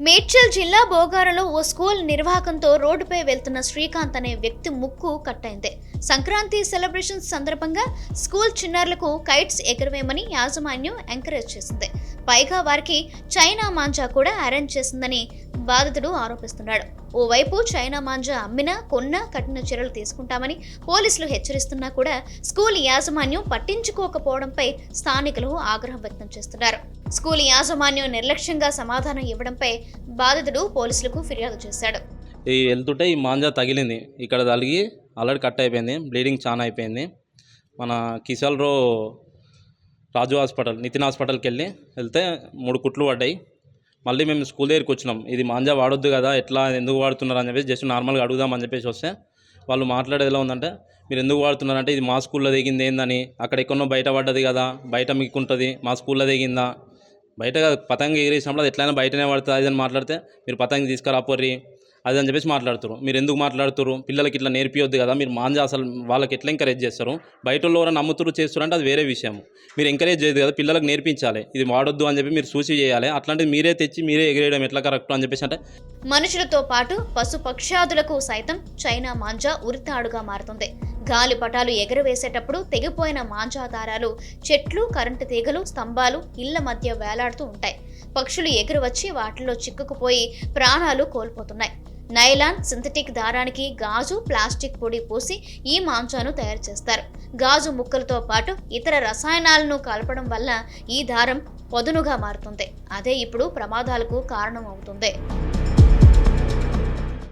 మేడ్చల్ జిల్లా బోగారలో ఓ స్కూల్ నిర్వాహకంతో రోడ్డుపై వెళ్తున్న శ్రీకాంత్ అనే వ్యక్తి ముక్కు కట్టయింది. సంక్రాంతి సెలబ్రేషన్స్ సందర్భంగా స్కూల్ చిన్నారులకు కైట్స్ ఎగరవేయమని యాజమాన్యం ఎంకరేజ్ చేసింది. పైగా వారికి చైనా మాంజా కూడా అరేంజ్ చేసిందని బాధితుడు ఆరోపిస్తున్నాడు. ఓవైపు చైనా మాంజా అమ్మినా కొన్నా కఠిన చర్యలు తీసుకుంటామని పోలీసులు హెచ్చరిస్తున్నా కూడా స్కూల్ యాజమాన్యం పట్టించుకోకపోవడంపై స్థానికులు ఆగ్రహం వ్యక్తం చేస్తున్నారు. స్కూల్ యాజమాన్యం నిర్లక్ష్యంగా సమాధానం ఇవ్వడంపై బాధితుడు పోలీసులకు ఫిర్యాదు చేశాడు. వెళ్తుంటే ఈ మాంజా తగిలింది, ఇక్కడ తగిలి ఆల్రెడీ కట్ అయిపోయింది, బ్లీడింగ్ చాలా అయిపోయింది. మన కిసాల్రో రాజు హాస్పిటల్ నితిన్ హాస్పిటల్కి వెళ్తే 3 కుట్లు పడ్డాయి. మళ్ళీ మేము స్కూల్ దగ్గరికి వచ్చినాం, ఇది మాంజా వాడొద్దు కదా, ఎట్లా ఎందుకు వాడుతున్నారు అని చెప్పేసి జస్ట్ నార్మల్గా అడుగుదామని చెప్పేసి వస్తే వాళ్ళు మాట్లాడేది ఎలా ఉందంటే, మీరు ఎందుకు వాడుతున్నారంటే ఇది మా స్కూల్లో దిగింది ఏందని, అక్కడ ఎక్కడో బయట పడ్డది కదా, బయట మీకు ఉంటుంది, మా స్కూల్లో దిగిందా, బయట పతంగి ఎగిరేసినప్పుడు అది ఎట్లయినా బయటనే పడుతుంది అది అని మాట్లాడితే మీరు పతంగి తీసుకురాపోర్రి అది అని చెప్పేసి మాట్లాడుతారు. మీరు ఎందుకు మాట్లాడుతారు, పిల్లలకి ఇట్లా నేర్పియొద్దు కదా, మీరు మాంజా అసలు వాళ్ళకి ఎట్లా ఎంకరేజ్ చేస్తారు, బయట వాళ్ళు ఎవరైనా నమ్ముతురు చేస్తారంటే అది వేరే విషయం, మీరు ఎంకరేజ్ చేయదు కదా, పిల్లలకు నేర్పించాలి, ఇది వాడొద్దు అని చెప్పి మీరు సూచి చేయాలి, అట్లాంటిది మీరే తెచ్చి మీరే ఎగిరేయడం ఎట్లా కరెక్ట్ అని చెప్పేసి అంటే మనుషులతో పాటు పశు పక్షాదులకు సైతం చైనా మాంజా ఉరితాడుగా మారుతుంది. గాలిపటాలు ఎగరవేసేటప్పుడు తెగిపోయిన మాంజా దారాలు చెట్లు, కరెంటు తీగలు, స్తంభాలు, ఇళ్ల మధ్య వేలాడుతూ ఉంటాయి. పక్షులు ఎగురు వచ్చి వాటిలో చిక్కుకుపోయి ప్రాణాలు కోల్పోతున్నాయి. నైలాన్, సింథటిక్ దారానికి గాజు, ప్లాస్టిక్ పొడి పూసి ఈ మాంజాను తయారు చేస్తారు. గాజు ముక్కలతో పాటు ఇతర రసాయనాలను కలపడం వల్ల ఈ దారం పదునుగా మారుతుంది. అదే ఇప్పుడు ప్రమాదాలకు కారణం అవుతుంది.